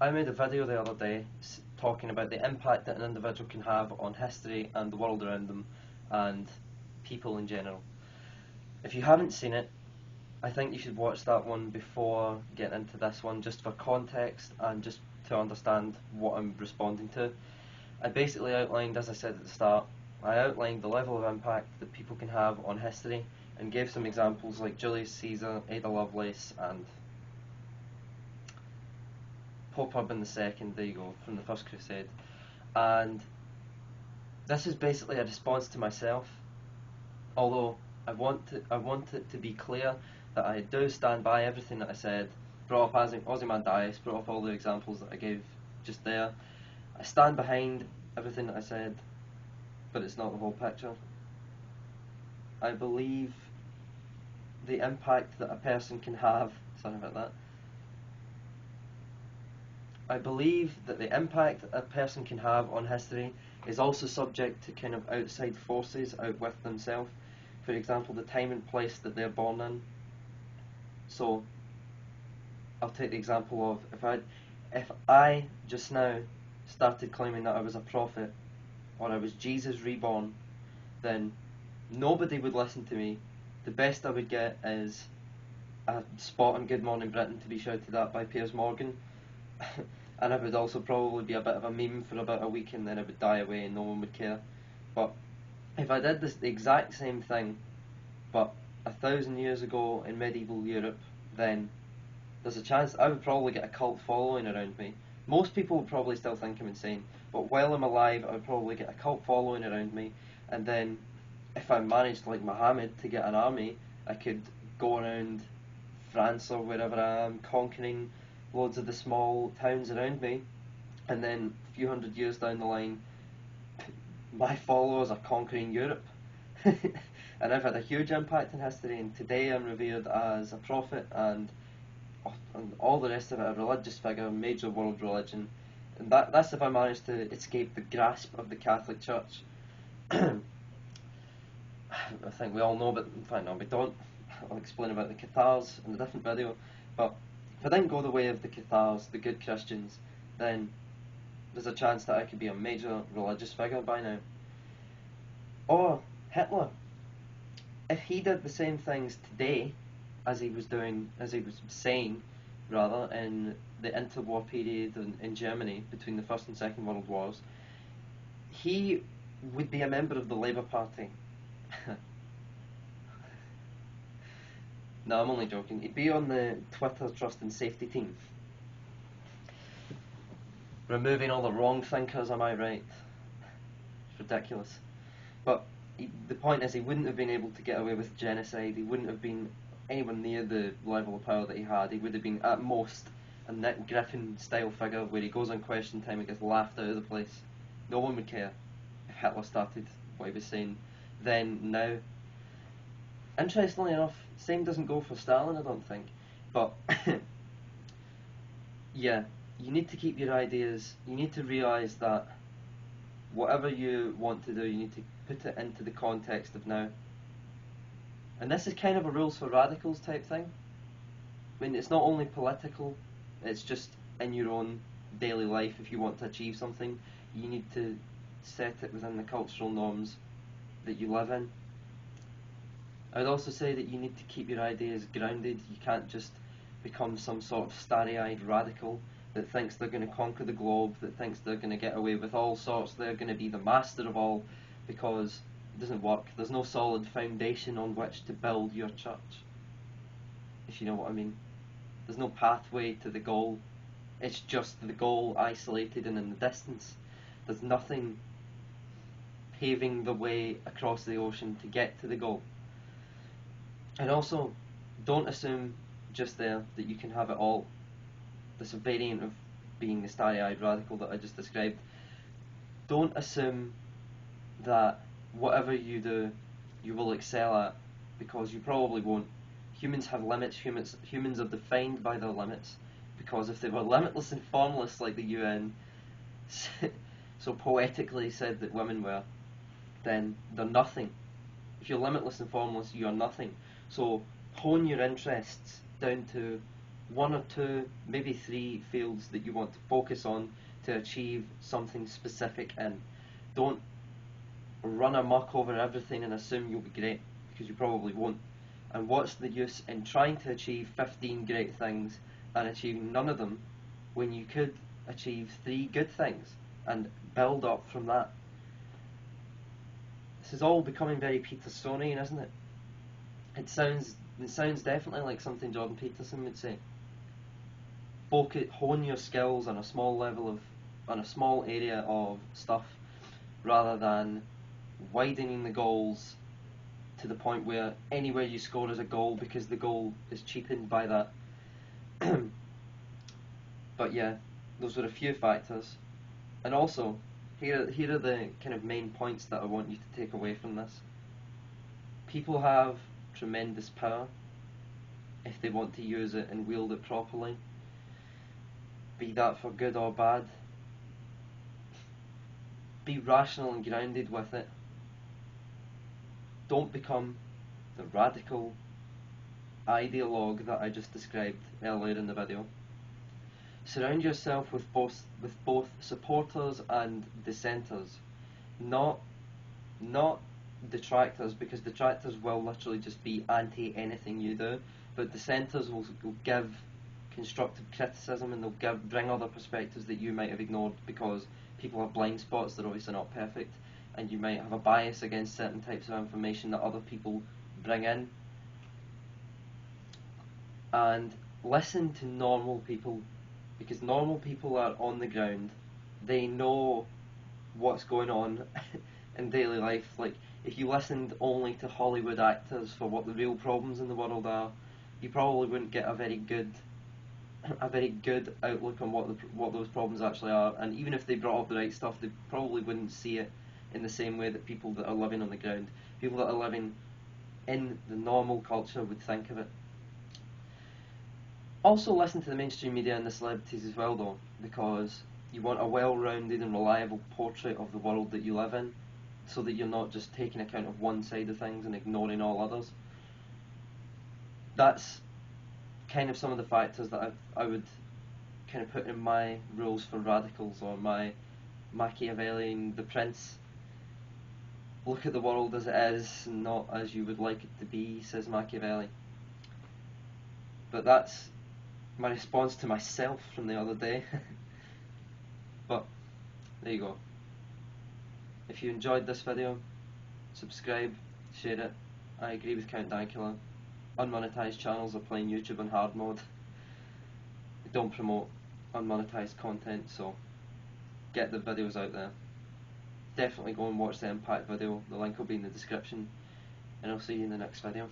I made a video the other day talking about the impact that an individual can have on history and the world around them and people in general. If you haven't seen it, I think you should watch that one before getting into this one, just for context and just to understand what I'm responding to. I basically outlined, as I said at the start, I outlined the level of impact that people can have on history and gave some examples like Julius Caesar, Ada Lovelace and Pope Urban II, there you go, from the First Crusade. And this is basically a response to myself, although I want it to be clear that I do stand by everything that I said, brought up Ozymandias, brought up all the examples that I gave just there. I stand behind everything that I said, but it's not the whole picture. I believe the impact that a person can have, sorry about that, I believe that the impact a person can have on history is also subject to kind of outside forces out with themselves. For example, the time and place that they're born in. So, I'll take the example of if I just now started claiming that I was a prophet or I was Jesus reborn, then nobody would listen to me. The best I would get is a spot on Good Morning Britain to be shouted at by Piers Morgan. And I would also probably be a bit of a meme for about a week and then it would die away and no one would care. But if I did the exact same thing, but 1,000 years ago in medieval Europe, then there's a chance I would probably get a cult following around me. Most people would probably still think I'm insane, but while I'm alive I would probably get a cult following around me, and then if I managed, like Muhammad, to get an army, I could go around France or wherever I am, conquering loads of the small towns around me, and then a few hundred years down the line, my followers are conquering Europe. And I've had a huge impact in history, and today I'm revered as a prophet and all the rest of it, a religious figure, a major world religion. And that's if I manage to escape the grasp of the Catholic Church. I think we all know, but in fact no, we don't. I'll explain about the Cathars in a different video. But if I didn't go the way of the Cathars, the good Christians, then there's a chance that I could be a major religious figure by now. Or Hitler. If he did the same things today as he was saying rather, in the interwar period in Germany between the First and Second World Wars, he would be a member of the Labour Party. No, I'm only joking. He'd be on the Twitter Trust and Safety team. Removing all the wrong thinkers, am I right? It's ridiculous. But the point is, he wouldn't have been able to get away with genocide. He wouldn't have been anywhere near the level of power that he had. He would have been at most a Nick Griffin style figure where he goes on Question Time and gets laughed out of the place. No one would care if Hitler started what he was saying then, now. Interestingly enough, same doesn't go for Stalin, I don't think. But yeah, you need to keep your ideas, you need to realise that whatever you want to do, you need to put it into the context of now. And this is kind of a rules for radicals type thing. I mean, it's not only political, it's just in your own daily life. If you want to achieve something, you need to set it within the cultural norms that you live in. I would also say that you need to keep your ideas grounded. You can't just become some sort of starry-eyed radical that thinks they're going to conquer the globe, that thinks they're going to get away with all sorts, they're going to be the master of all, because it doesn't work. There's no solid foundation on which to build your church, if you know what I mean. There's no pathway to the goal. It's just the goal isolated and in the distance. There's nothing paving the way across the ocean to get to the goal. And also, don't assume just there that you can have it all. This variant of being the starry-eyed radical that I just described. Don't assume that whatever you do, you will excel at, because you probably won't. Humans have limits. Humans are defined by their limits, because if they were limitless and formless like the UN so poetically said that women were, then they're nothing. If you're limitless and formless, you are nothing. So hone your interests down to one or two, maybe three fields that you want to focus on to achieve something specific in. Don't run amok over everything and assume you'll be great, because you probably won't. And what's the use in trying to achieve 15 great things and achieving none of them when you could achieve 3 good things and build up from that? This is all becoming very Petersonian, isn't it? It sounds definitely like something Jordan Peterson would say. Hone your skills on a small area of stuff, rather than widening the goals to the point where anywhere you score is a goal, because the goal is cheapened by that. But yeah, those are a few factors. And also, here are the kind of main points that I want you to take away from this. People have tremendous power if they want to use it and wield it properly, be that for good or bad. Be rational and grounded with it. Don't become the radical ideologue that I just described earlier in the video. Surround yourself with both supporters and dissenters, not detractors, because detractors will literally just be anti anything you do, but dissenters will give constructive criticism, and they'll bring other perspectives that you might have ignored, because people have blind spots, they're obviously not perfect, and you might have a bias against certain types of information that other people bring in. And listen to normal people, because normal people are on the ground. They know what's going on in daily life. Like, if you listened only to Hollywood actors for what the real problems in the world are, you probably wouldn't get a very good outlook on what those problems actually are. And even if they brought up the right stuff, they probably wouldn't see it in the same way that people that are living on the ground, people that are living in the normal culture, would think of it. Also listen to the mainstream media and the celebrities as well though, because you want a well-rounded and reliable portrait of the world that you live in, so that you're not just taking account of one side of things and ignoring all others. That's kind of some of the factors that I would kind of put in my rules for radicals, or my Machiavellian, the prince. Look at the world as it is, not as you would like it to be, says Machiavelli. But that's my response to myself from the other day. But there you go. If you enjoyed this video, subscribe, share it. I agree with Count Dankula. Unmonetized channels are playing YouTube on hard mode. They don't promote unmonetized content, so get the videos out there. Definitely go and watch the Impact video, the link will be in the description, and I'll see you in the next video.